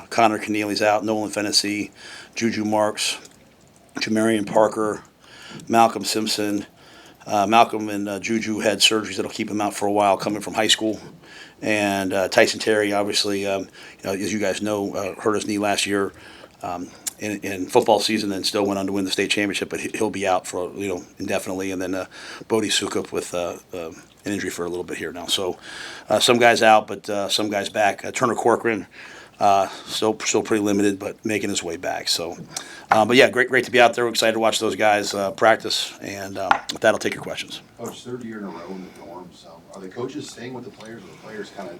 Connor Keneally's out, Nolan Fennessy, Juju Marks, Jamarian Parker, Malcolm Simpson. Malcolm and Juju had surgeries that'll keep him out for a while coming from high school. And Tyson Terry, obviously, as you guys know, hurt his knee last year in football season and still went on to win the state championship, but he'll be out for indefinitely. And then Bodie Sukup with an injury for a little bit here now. So some guys out, but some guys back. Turner Corcoran. Still pretty limited, but making his way back. So, but yeah, great to be out there. We're excited to watch those guys practice, and with that, I'll take your questions. Coach, third year in a row in the dorms. Are the coaches staying with the players, or the players kind of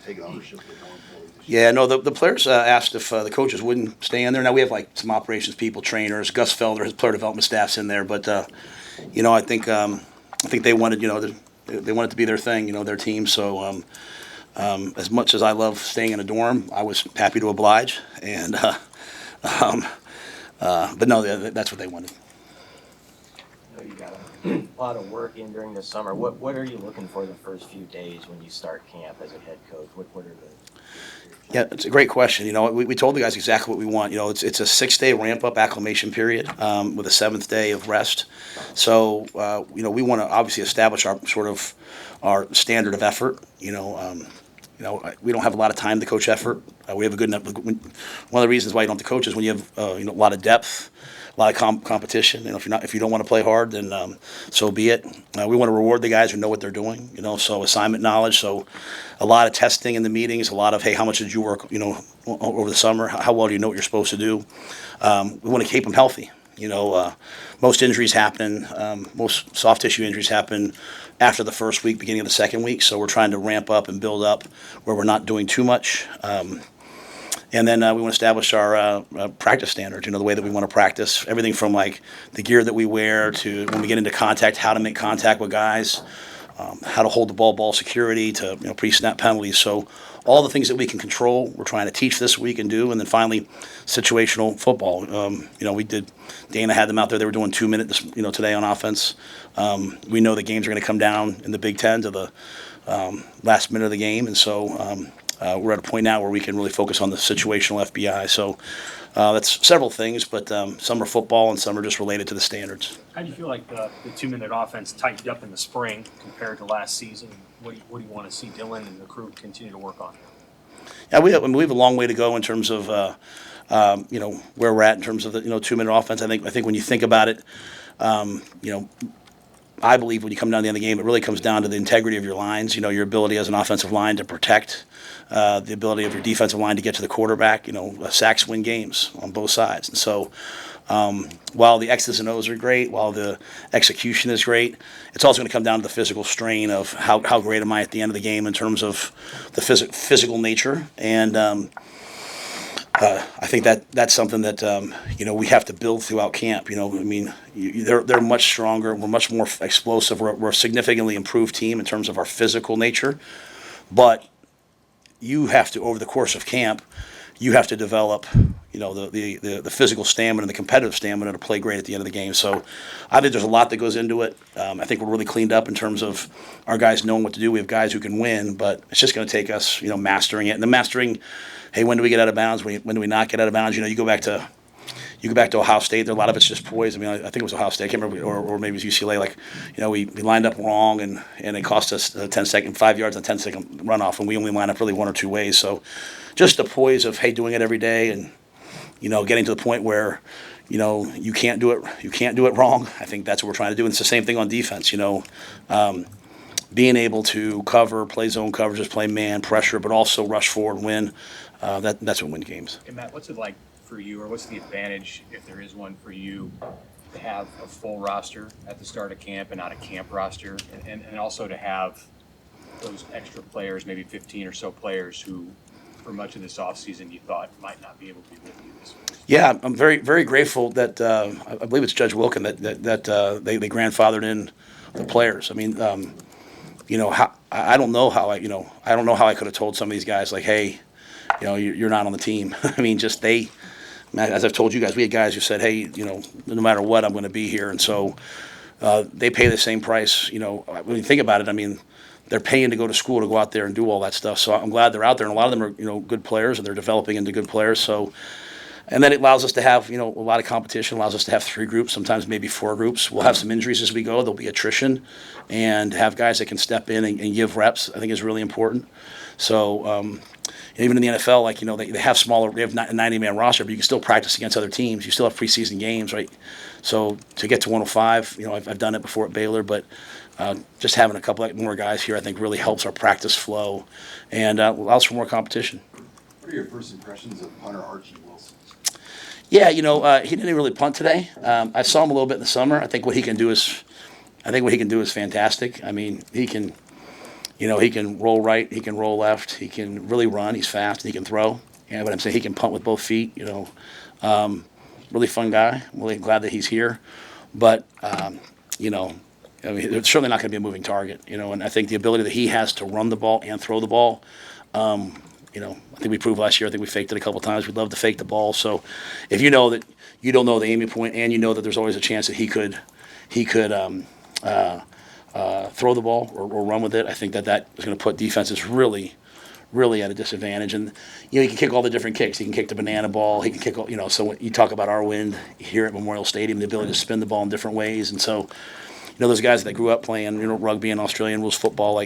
taking ownership of the dorm? Yeah, no, the players asked if the coaches wouldn't stay in there. Now we have like some operations people, trainers. Gus Felder, his player development staff's in there, but I think they wanted they wanted to be their thing, their team. So. As much as I love staying in a dorm, I was happy to oblige, and but no, that's what they wanted. I know you got a lot of work in during the summer. What are you looking for the first few days when you start camp as a head coach? What are the Yeah, it's a great question. We told the guys exactly what we want. It's a 6-day ramp-up acclimation period with a 7th day of rest. So, we want to obviously establish our standard of effort. We don't have a lot of time to coach effort. We have a good enough. One of the reasons why you don't have to coach is when you have a lot of depth, a lot of competition. If you don't want to play hard, then so be it. We want to reward the guys who know what they're doing. So assignment knowledge. So a lot of testing in the meetings. A lot of how much did you work? Over the summer. How well do you know what you're supposed to do? We want to keep them healthy. Most injuries happen. Most soft tissue injuries happen after the first week, beginning of the second week. So we're trying to ramp up and build up where we're not doing too much. And then we want to establish our practice standards, the way that we want to practice. Everything from like the gear that we wear to when we get into contact, how to make contact with guys, how to hold the ball security to pre-snap penalties. So all the things that we can control, we're trying to teach this week and do. And then finally, situational football. Dana had them out there. They were doing 2 minutes, today on offense. We know the games are going to come down in the Big Ten to the last minute of the game. And so we're at a point now where we can really focus on the situational FBI. So that's several things, but some are football and some are just related to the standards. How do you feel like the 2-minute offense tightened up in the spring compared to last season? What do you want to see Dylan and the crew continue to work on? Yeah, we have a long way to go in terms of where we're at in terms of the 2-minute offense. I think when you think about it, I believe when you come down to the end of the game, it really comes down to the integrity of your lines. Your ability as an offensive line to protect, the ability of your defensive line to get to the quarterback. Sacks win games on both sides, and so. While the X's and O's are great, while the execution is great, it's also going to come down to the physical strain of how great am I at the end of the game in terms of the physical nature. And I think that's something that we have to build throughout camp. They're much stronger. We're much more explosive. We're a significantly improved team in terms of our physical nature, but you have to, over the course of camp, you have to develop, the physical stamina and the competitive stamina to play great at the end of the game. So I think there's a lot that goes into it. I think we're really cleaned up in terms of our guys knowing what to do. We have guys who can win, but it's just going to take us, mastering it. And the mastering, hey, when do we get out of bounds? When do we not get out of bounds? You go back to Ohio State. A lot of it's just poise. I think it was Ohio State. I can't remember, or maybe it was UCLA. We lined up wrong, and it cost us 5 yards on 10-second runoff, and we only line up really one or two ways. So just the poise of, hey, doing it every day and, getting to the point where, you can't do it wrong. I think that's what we're trying to do. And it's the same thing on defense, being able to cover, play zone coverages, play man pressure, but also rush forward and win. That's what wins games. Hey, Matt, what's it like for you, or what's the advantage, if there is one for you, to have a full roster at the start of camp and not a camp roster, and also to have those extra players, maybe 15 or so players who, for much of this offseason, you thought might not be able to be with you this week? Yeah, I'm very, very grateful that I believe it's Judge Wilkin that they grandfathered in the players. I don't know how I could have told some of these guys, like, hey, you're not on the team. As I've told you guys, we had guys who said, hey, no matter what, I'm going to be here. And so they pay the same price. When you think about it, they're paying to go to school to go out there and do all that stuff. So I'm glad they're out there, and a lot of them are good players, and they're developing into good players. So, and then it allows us to have a lot of competition. Allows us to have 3 groups, sometimes maybe 4 groups. We'll have some injuries as we go. There'll be attrition, and have guys that can step in and give reps, I think, is really important. So even in the NFL, they have smaller. They have a 90-man roster, but you can still practice against other teams. You still have preseason games, right? So to get to 105, I've done it before at Baylor, but just having a couple more guys here, I think, really helps our practice flow and allows for more competition. What are your first impressions of punter Archie Wilson? Yeah, he didn't really punt today. I saw him a little bit in the summer. I think what he can do is fantastic. I mean, he can roll right, he can roll left, he can really run. He's fast, he can throw. Yeah, but I'm saying he can punt with both feet. Really fun guy. I'm really glad that he's here, but they're certainly not going to be a moving target. And I think the ability that he has to run the ball and throw the ball. I think we proved last year. I think we faked it a couple of times. We'd love to fake the ball. So, if you know that you don't know the aiming point, and you know that there's always a chance that he could throw the ball or run with it, I think that is going to put defenses really at a disadvantage. And he can kick all the different kicks. He can kick the banana ball. He can kick all. So when you talk about our wind here at Memorial Stadium, the ability to spin the ball in different ways, and so those guys that grew up playing rugby and Australian rules football,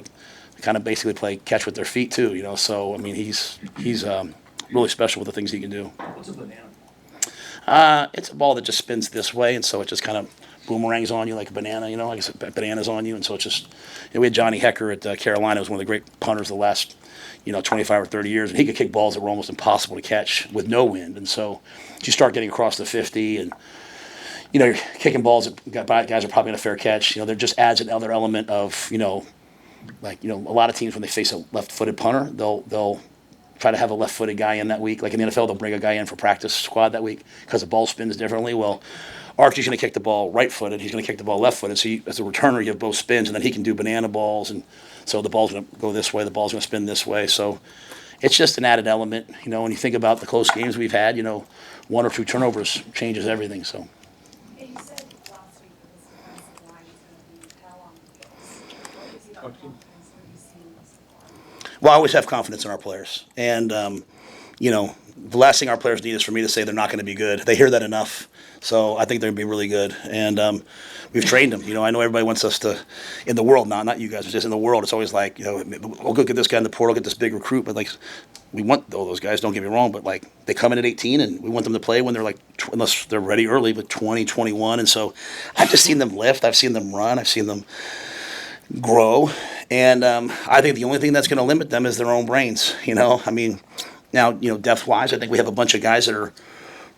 kind of basically play catch with their feet too, So I mean, he's really special with the things he can do. What's a banana? It's a ball that just spins this way, and so it just kind of boomerangs on you like a banana. Like I said, bananas on you, and so it's just. We had Johnny Hecker at Carolina, who was one of the great punters of the last 25 or 30 years, and he could kick balls that were almost impossible to catch with no wind. And so you start getting across the 50 and. You're kicking balls that guys are probably in a fair catch. There just adds another element of, a lot of teams when they face a left-footed punter, they'll try to have a left-footed guy in that week. Like in the NFL, they'll bring a guy in for practice squad that week because the ball spins differently. Well, Archie's going to kick the ball right-footed. He's going to kick the ball left-footed. So as a returner, you have both spins, and then he can do banana balls. And so the ball's going to go this way, the ball's going to spin this way. So it's just an added element. When you think about the close games we've had, 1 or 2 turnovers changes everything. So. You said last week that this defensive line is going to be hell on wheels. What gives you that confidence? What have you seen so far? Well, I always have confidence in our players. And, the last thing our players need is for me to say they're not going to be good. They hear that enough. So I think they're going to be really good. And we've trained them. I know everybody wants us to, in the world, not you guys, but just in the world, it's always like, we'll go get this guy in the portal, get this big recruit. But, we want all those guys, don't get me wrong, but, they come in at 18, and we want them to play when they're, unless they're ready early, but 20, 21. And so I've just seen them lift. I've seen them run. I've seen them grow. And I think the only thing that's going to limit them is their own brains, I mean, now, depth-wise, I think we have a bunch of guys that are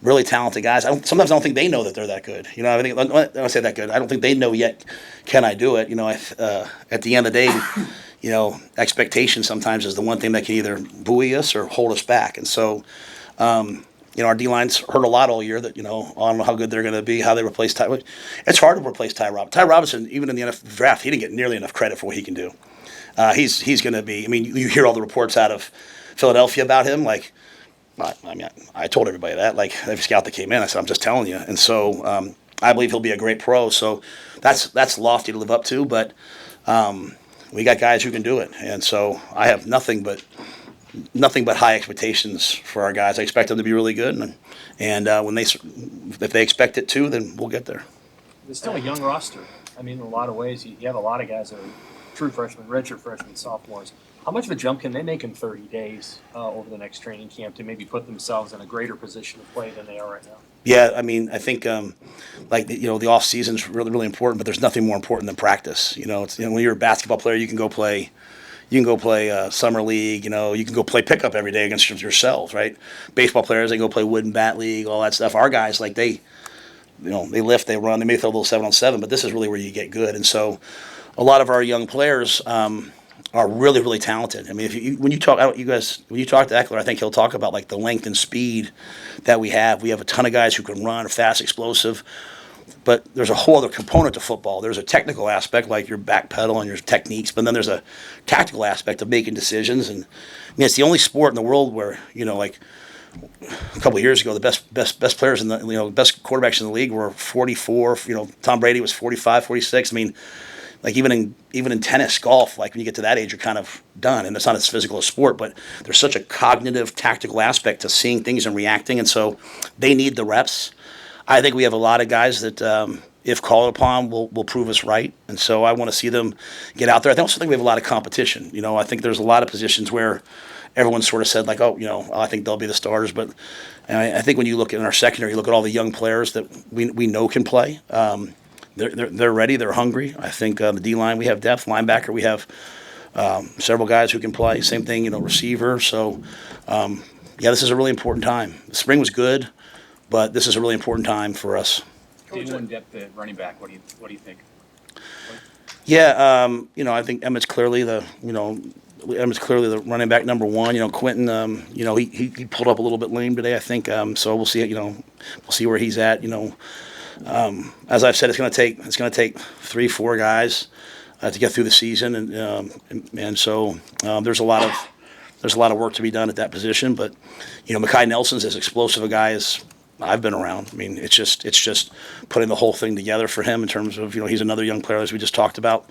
really talented guys. Sometimes I don't think they know that they're that good. I don't say that good. I don't think they know yet, can I do it? At the end of the day, expectation sometimes is the one thing that can either buoy us or hold us back. And so, our D-line's heard a lot all year that, on how good they're going to be, how they replace Ty. It's hard to replace Ty Robinson. Ty Robinson, even in the NFL draft, he didn't get nearly enough credit for what he can do. He's going to be, you hear all the reports out of Philadelphia about him, I told everybody that, every scout that came in, I said, I'm just telling you. And so I believe he'll be a great pro. So that's lofty to live up to, but we got guys who can do it. And so I have nothing but high expectations for our guys. I expect them to be really good, and if they expect it to, then we'll get there. It's still a young roster. In a lot of ways, you have a lot of guys that are true freshmen, redshirt freshmen, sophomores. How much of a jump can they make in 30 days over the next training camp to maybe put themselves in a greater position to play than they are right now? Yeah, I think the off season's really, really important, but there's nothing more important than practice. When you're a basketball player, you can go play summer league. You can go play pickup every day against yourselves, right? Baseball players, they go play wood and bat league, all that stuff. Our guys, they lift, they run, they may throw a little 7-on-7, but this is really where you get good. And so, a lot of our young players are really, really talented. When you talk to Eckler, I think he'll talk about the length and speed that we have. We have a ton of guys who can run, fast, explosive. But there's a whole other component to football. There's a technical aspect, like your back pedal and your techniques, but then there's a tactical aspect of making decisions. And it's the only sport in the world where a couple of years ago, the best players best quarterbacks in the league were 44. Tom Brady was 45, 46. like even in tennis, golf, like when you get to that age, you're kind of done, and it's not as physical a sport, but there's such a cognitive, tactical aspect to seeing things and reacting, and so they need the reps. I think we have a lot of guys that, if called upon, will prove us right, and so I want to see them get out there. I also think we have a lot of competition. I think there's a lot of positions where everyone sort of said like, oh, I think they'll be the starters, but I think when you look at in our secondary, you look at all the young players that we know can play. They're ready. They're hungry. I think the D line we have depth. Linebacker we have several guys who can play. Same thing, receiver. So this is a really important time. The spring was good, but this is a really important time for us. Day one depth at running back. What do you think? Yeah, I think Emmett's clearly the running back number one. Quentin, he pulled up a little bit lame today, I think. So we'll see. We'll see where he's at. As I've said, it's going to take 3-4 guys to get through the season, and so there's a lot of work to be done at that position. But Mekhi Nelson's as explosive a guy as I've been around. I mean, it's just putting the whole thing together for him in terms of he's another young player as we just talked about.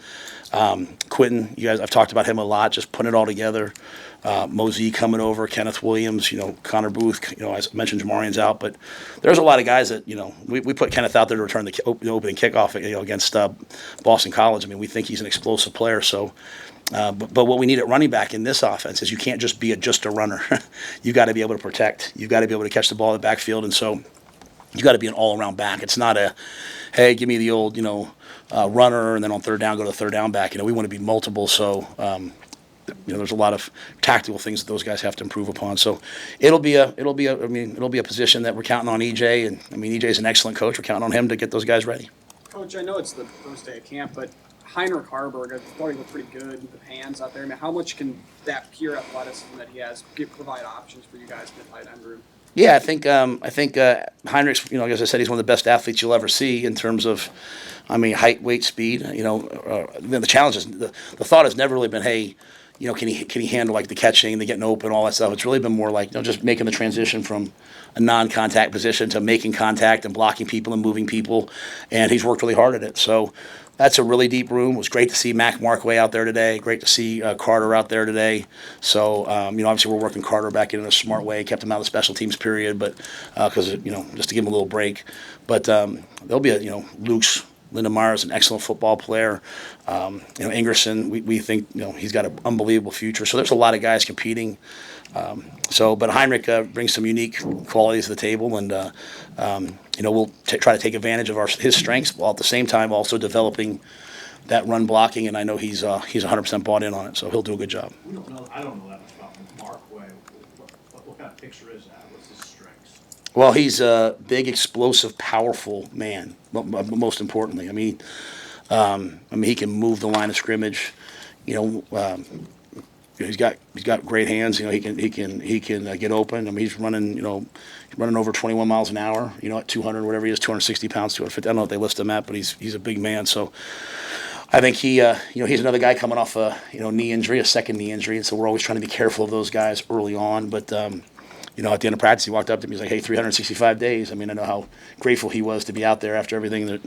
Quentin, I've talked about him a lot, just putting it all together. Mosey coming over, Kenneth Williams, Connor Booth, as I mentioned, Jamarian's out, but there's a lot of guys that, we put Kenneth out there to return the opening kickoff, against Boston College. I mean, we think he's an explosive player, so, but what we need at running back in this offense is you can't just be just a runner. You got to be able to protect. You got to be able to catch the ball in the backfield, and so you got to be an all-around back. It's not hey, give me the old, runner, and then on third down, go to the third down back. We want to be multiple, so, there's a lot of tactical things that those guys have to improve upon. So it'll be a position that we're counting on EJ, and EJ's an excellent coach. We're counting on him to get those guys ready. Coach, I know it's the first day of camp, but Heinrich Harburg, I thought he looked pretty good with the hands out there. How much can that pure athleticism that he has provide options for you guys in the tight end room? Yeah, I think Heinrich's, as I said, he's one of the best athletes you'll ever see in terms of, height, weight, speed. The challenge is the thought has never really been, hey, can he handle like the catching, the getting open, all that stuff. It's really been more like just making the transition from a non-contact position to making contact and blocking people and moving people, and he's worked really hard at it. So that's a really deep room. It was great to see Mac Markway out there today. Great to see Carter out there today. So obviously we're working Carter back in a smart way. Kept him out of the special teams period, but because just to give him a little break. But there'll be Luke's. Linda Meyer's an excellent football player. Ingerson, we think he's got an unbelievable future. So there's a lot of guys competing. But Heinrich brings some unique qualities to the table, and we'll try to take advantage of his strengths while at the same time also developing that run blocking. And I know he's 100% bought in on it, so he'll do a good job. I don't know that much about Mark Way. What kind of picture is that? What's his strengths? Well, he's a big, explosive, powerful man. Most importantly, he can move the line of scrimmage. He's got great hands. He can get open. He's running over 21 miles an hour. At 200, whatever he is, 260 pounds, 250. I don't know what they list him at, but he's a big man. So I think he's another guy coming off a knee injury, a second knee injury, and so we're always trying to be careful of those guys early on, but. At the end of practice, he walked up to me. He's like, "Hey, 365 days." I know how grateful he was to be out there after everything that,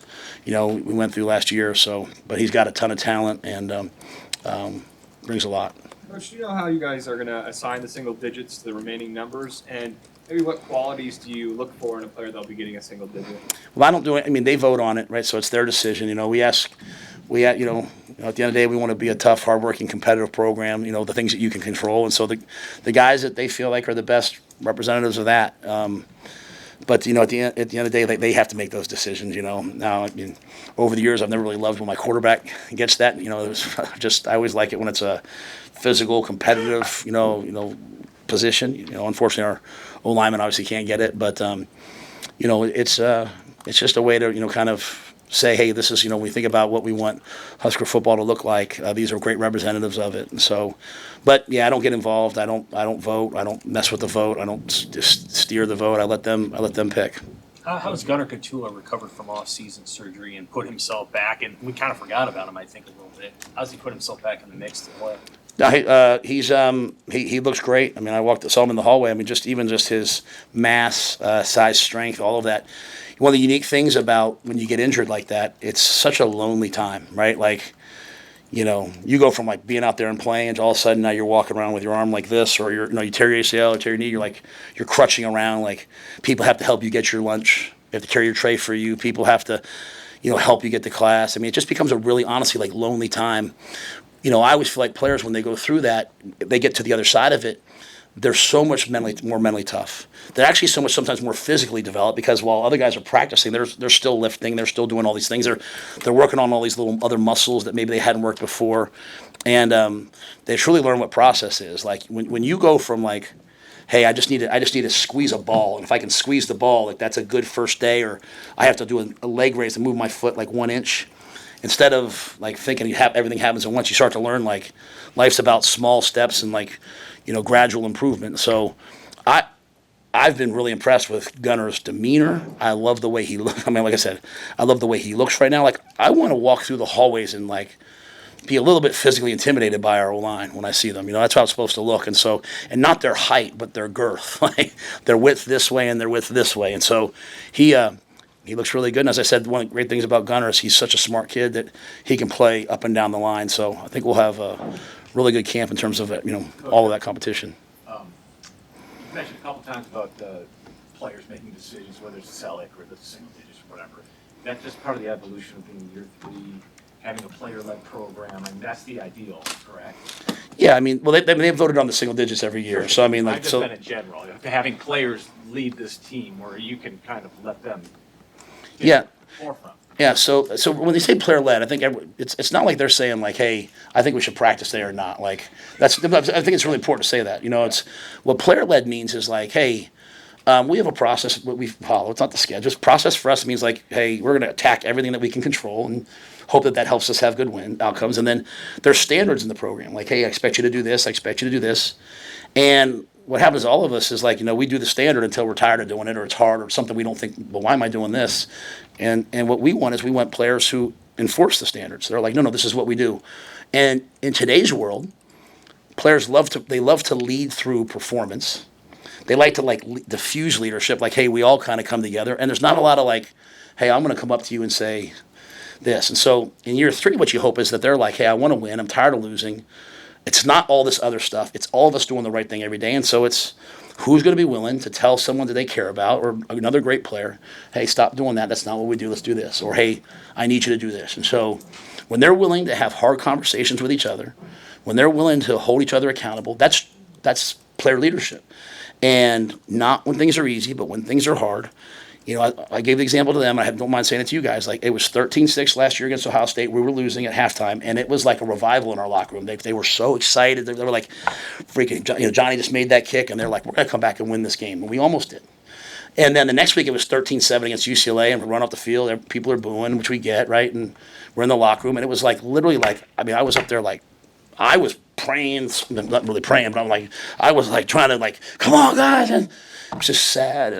we went through last year. So, but he's got a ton of talent and brings a lot. Coach, do you know how you guys are going to assign the single digits to the remaining numbers, and maybe what qualities do you look for in a player that'll be getting a single digit? Well, I don't do it. They vote on it, right? So it's their decision. We at the end of the day, we want to be a tough, hardworking, competitive program. The things that you can control, and so the guys that they feel like are the best representatives of that. But at the end of the day, they have to make those decisions. Now over the years, I've never really loved when my quarterback gets that. It was I always like it when it's a physical, competitive, position. Unfortunately, our O lineman obviously can't get it, but it's just a way to kind of say, hey, this is when we think about what we want Husker football to look like. These are great representatives of it, and so. But yeah, I don't get involved. I don't vote. I don't mess with the vote. I don't just steer the vote. I let them pick. How has Gunnar Katula recovered from off-season surgery and put himself back? And we kind of forgot about him, I think, a little bit. How's he put himself back in the mix to play? No, he looks great. I mean, saw him in the hallway. I mean, just his mass, size, strength, all of that. One of the unique things about when you get injured like that, it's such a lonely time, right? Like, you go from like being out there and playing to all of a sudden now you're walking around with your arm like this, or you tear your ACL or tear your knee. You're crutching around. Like, people have to help you get your lunch. They have to carry your tray for you. People have to, help you get to class. I mean, it just becomes a really, honestly, like lonely time. I always feel like players, when they go through that, they get to the other side of it, they're so much more mentally tough. They're actually so much sometimes more physically developed, because while other guys are practicing, they're still lifting, they're still doing all these things. They're working on all these little other muscles that maybe they hadn't worked before, and they truly learn what process is. Like when you go from like, hey, I just need to squeeze a ball, and if I can squeeze the ball, like that's a good first day, or I have to do a leg raise and move my foot like 1 inch. Instead of like thinking everything happens at once, you start to learn like life's about small steps and like, gradual improvement. So I've been really impressed with Gunner's demeanor. I love the way he looks. I mean, like I said, I love the way he looks right now. Like, I want to walk through the hallways and like be a little bit physically intimidated by our O-line when I see them. That's how it's supposed to look. And not their height, but their girth, like their width this way and their width this way. And so he looks really good. And as I said, one of the great things about Gunner is he's such a smart kid that he can play up and down the line. So I think we'll have a really good camp in terms of all of that competition. You mentioned a couple times about players making decisions, whether it's Selleck or the single digits or whatever. That's just part of the evolution of being year 3, having a player-led program, and that's the ideal, correct? Yeah, I mean, well, they voted on the single digits every year. So I mean, like, I've just been in general, having players lead this team where you can kind of let them yeah. forefront. Yeah, so when they say player led, I think it's not like they're saying like, hey, I think we should practice today or not. Like, I think it's really important to say that. It's what player led means is like, hey, we have a process that we follow. It's not the schedule. Just process for us means like, hey, we're going to attack everything that we can control and hope that helps us have good outcomes. And then there's standards in the program. Like, hey, I expect you to do this. I expect you to do this. And what happens to all of us is like, we do the standard until we're tired of doing it, or it's hard, or something we don't think, well, why am I doing this? And what we want is we want players who enforce the standards. They're like, no, this is what we do. And in today's world, players love to lead through performance. They like to diffuse leadership, like, hey, we all kind of come together. And there's not a lot of like, hey, I'm going to come up to you and say this. And so in year 3, what you hope is that they're like, hey, I want to win. I'm tired of losing. It's not all this other stuff. It's all of us doing the right thing every day. And so it's who's going to be willing to tell someone that they care about, or another great player, hey, stop doing that. That's not what we do. Let's do this. Or, hey, I need you to do this. And so when they're willing to have hard conversations with each other, when they're willing to hold each other accountable, that's player leadership. And not when things are easy, but when things are hard. I gave the example to them. I don't mind saying it to you guys. Like, it was 13-6 last year against Ohio State. We were losing at halftime, and it was like a revival in our locker room. They were so excited. They were like, freaking, Johnny just made that kick, and they're like, we're going to come back and win this game. And we almost did. And then the next week it was 13-7 against UCLA, and we run off the field. People are booing, which we get, right? And we're in the locker room, and it was like literally like, I mean, I was up there like, I was praying, not really praying, but I was like trying to like, come on, guys. And it was just sad.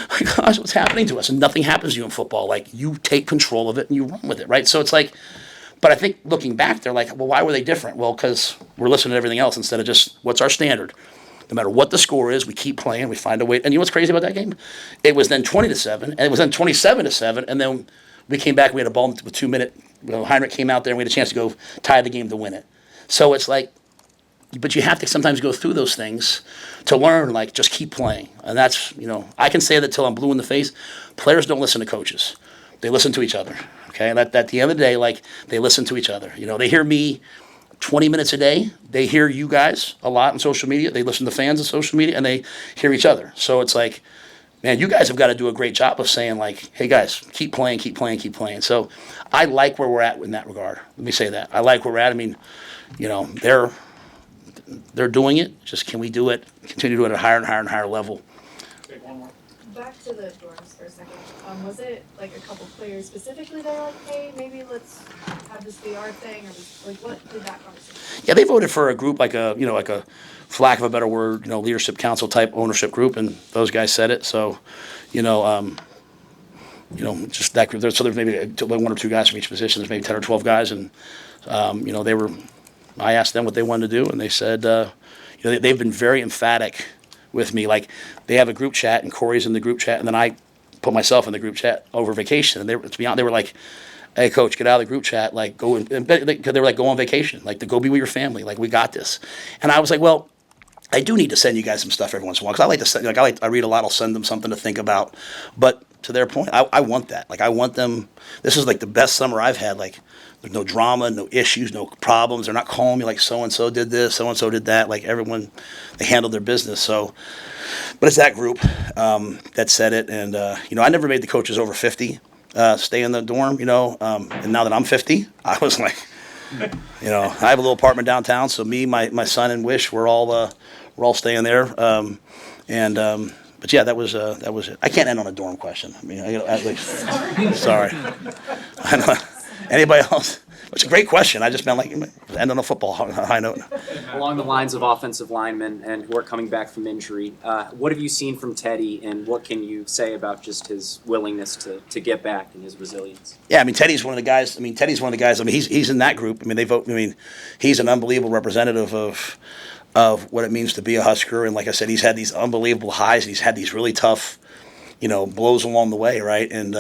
Like, gosh, what's happening to us? And nothing happens to you in football. Like, you take control of it and you run with it, right? So it's like, but I think looking back, they're like, well, why were they different? Well, because we're listening to everything else instead of just what's our standard. No matter what the score is, we keep playing, we find a way. And you know what's crazy about that game? It was then 20-7, and it was then 27-7, and then we came back, we had a ball with 2 minutes. Heinrich came out there, and we had a chance to go tie the game to win it. So it's like, but you have to sometimes go through those things to learn, like, just keep playing. And that's, I can say that till I'm blue in the face. Players don't listen to coaches. They listen to each other, okay? And at the end of the day, like, they listen to each other. They hear me 20 minutes a day. They hear you guys a lot on social media. They listen to fans on social media, and they hear each other. So it's like, man, you guys have got to do a great job of saying, like, hey, guys, keep playing, keep playing, keep playing. So I like where we're at in that regard. Let me say that. I like where we're at. I mean, they're doing it. Just can we do it? Continue to do it at a higher and higher and higher level. Okay, one more. Back to the dorms for a second. Was it like a couple players specifically that were like, hey, maybe let's have this be our thing, or what did that conversation? Yeah, they voted for a group like a, for lack of a better word, leadership council type ownership group, and those guys said it. So, just that group. So there's maybe 1 or 2 guys from each position. There's maybe 10 or 12 guys, and they were I asked them what they wanted to do, and they said, they've been very emphatic with me. Like, they have a group chat, and Corey's in the group chat, and then I put myself in the group chat over vacation. And to be honest, they were like, "Hey, coach, get out of the group chat. Like, go." And they were like, "Go on vacation. Like, to go be with your family. Like, we got this." And I was like, "Well, I do need to send you guys some stuff every once in a while, because I like to send, I read a lot. I'll send them something to think about." But to their point, I want that. Like, I want them. This is like the best summer I've had. Like, there's no drama, no issues, no problems. They're not calling me like so and so did this, so and so did that. Like, everyone, they handled their business. So, but it's that group that said it. And I never made the coaches over 50 stay in the dorm. And now that I'm 50, I was like, I have a little apartment downtown. So me, my son, and Wish, we're all staying there. But yeah, that was it. I can't end on a dorm question. I mean, sorry. I don't know. Anybody else? It's a great question. I just meant like end on a football high note. Along the lines of offensive linemen and who are coming back from injury, what have you seen from Teddy, and what can you say about just his willingness to get back and his resilience? Yeah, I mean, Teddy's one of the guys. He's in that group. I mean, they vote. I mean, he's an unbelievable representative of what it means to be a Husker. And like I said, he's had these unbelievable highs. He's had these really tough, blows along the way, right? And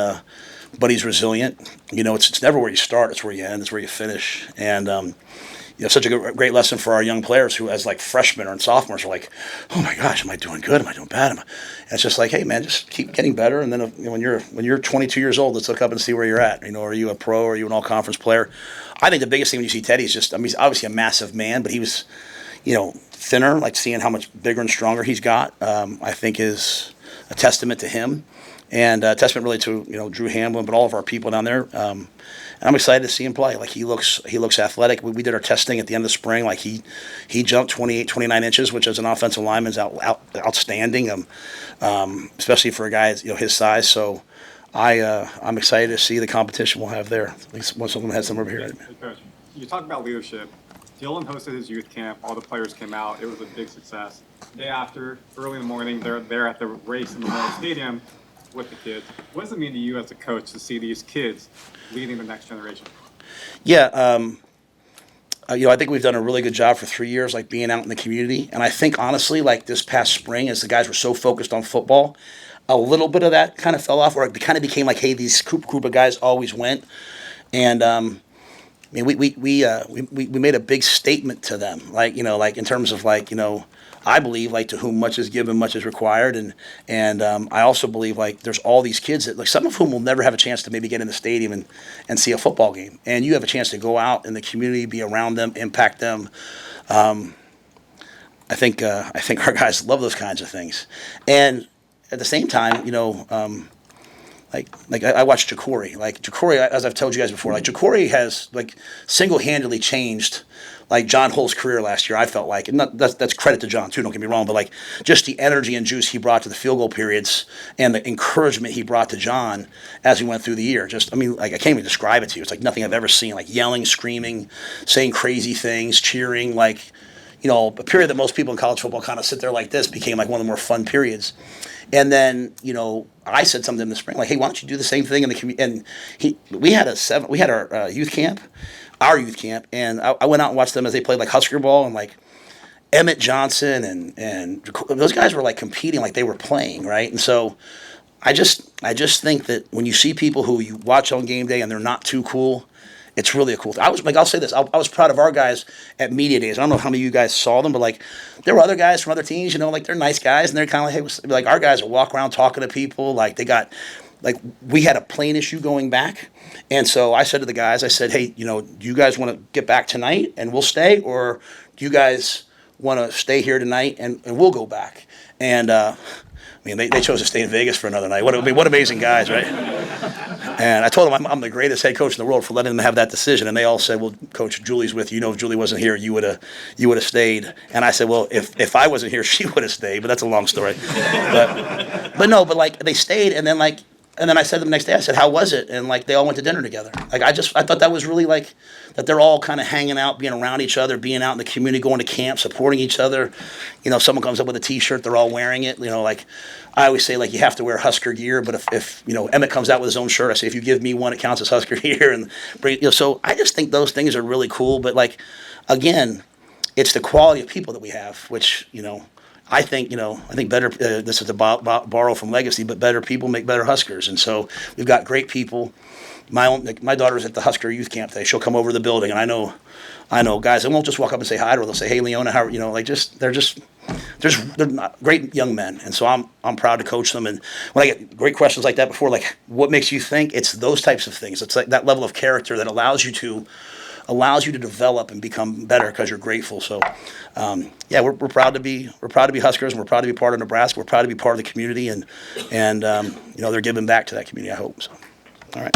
but he's resilient. It's never where you start; it's where you end. It's where you finish. And such a great lesson for our young players who, as like freshmen or sophomores, are like, "Oh my gosh, am I doing good? Am I doing bad?" And it's just like, "Hey, man, just keep getting better." And then when you're 22 years old, let's look up and see where you're at. Are you a pro? Or are you an all-conference player? I think the biggest thing when you see Teddy is just, he's obviously a massive man, but he was, thinner. Like, seeing how much bigger and stronger he's got, I think is a testament to him, and a testament really to Drew Hamlin, but all of our people down there. And I'm excited to see him play. Like, he looks athletic. We did our testing at the end of the spring. Like, he jumped 28, 29 inches, which as an offensive lineman is outstanding. Especially for a guy his size. So I'm excited to see the competition we'll have there. At least once someone has some over here. Hey, Coach, you talk about leadership. Dylan hosted his youth camp. All the players came out. It was a big success. Day after, early in the morning, they're there at the race in the Memorial Stadium with the kids. What does it mean to you as a coach to see these kids leading the next generation? Yeah, I think we've done a really good job for 3 years, like being out in the community. And I think honestly, like this past spring, as the guys were so focused on football, a little bit of that kind of fell off, or it kind of became like, hey, these group of guys always went. And we made a big statement to them, like in terms of I believe to whom much is given, much is required, and I also believe there's all these kids that some of whom will never have a chance to maybe get in the stadium and see a football game, and you have a chance to go out in the community, be around them, impact them. I think our guys love those kinds of things, and at the same time, I watched Ja'Cory. Ja'Cory, as I've told you guys before, Ja'Cory has single-handedly changed John Hull's career last year. I felt like, and that's credit to John too. Don't get me wrong, but just the energy and juice he brought to the field goal periods and the encouragement he brought to John as we went through the year. I can't even describe it to you. It's like nothing I've ever seen. Yelling, screaming, saying crazy things, cheering. A period that most people in college football kind of sit there like this became one of the more fun periods. And then, I said something in the spring, hey, why don't you do the same thing in the community? And we had our youth camp, and I went out and watched them as they played Husker ball, and Emmett Johnson and those guys were competing like they were playing, right? And so I just think that when you see people who you watch on game day and they're not too cool, it's really a cool thing. I'll say this. I was proud of our guys at media days. I don't know how many of you guys saw them, but there were other guys from other teams. They're nice guys, and they're kind of hey, our guys will walk around talking to people. They got we had a plane issue going back, and so I said to the guys, I said, hey, do you guys want to get back tonight and we'll stay, or do you guys want to stay here tonight and we'll go back? And they chose to stay in Vegas for another night. What amazing guys, right? And I told them I'm the greatest head coach in the world for letting them have that decision. And they all said, well, Coach, Julie's with you. If Julie wasn't here, you would have stayed. And I said, well, if I wasn't here, she would have stayed. But that's a long story. But they stayed. And then and then I said to them the next day, I said, how was it? And like, they all went to dinner together. Like, I thought that was really like, that they're all kind of hanging out, being around each other, being out in the community, going to camp, supporting each other. You know, if someone comes up with a t-shirt, they're all wearing it. You know, like, I always say, like, you have to wear Husker gear, but if you know, Emmett comes out with his own shirt, I say, if you give me one, it counts as Husker gear. And bring, you know, so I just think those things are really cool. But like, again, it's the quality of people that we have, which, you know, I think better, this is to borrow from legacy, but better people make better Huskers. And so we've got great people. My daughter's at the Husker youth camp today. She'll come over to the building, and I know guys that won't just walk up and say hi to her. They'll say, hey, Leona, how, you know, like, they're not great young men. And so I'm proud to coach them. And when I get great questions like that before, like, what makes you think? It's those types of things. It's like that level of character that allows you to develop and become better because you're grateful. So, yeah, we're proud to be Huskers, and we're proud to be part of Nebraska. We're proud to be part of the community, and you know, they're giving back to that community, I hope. So.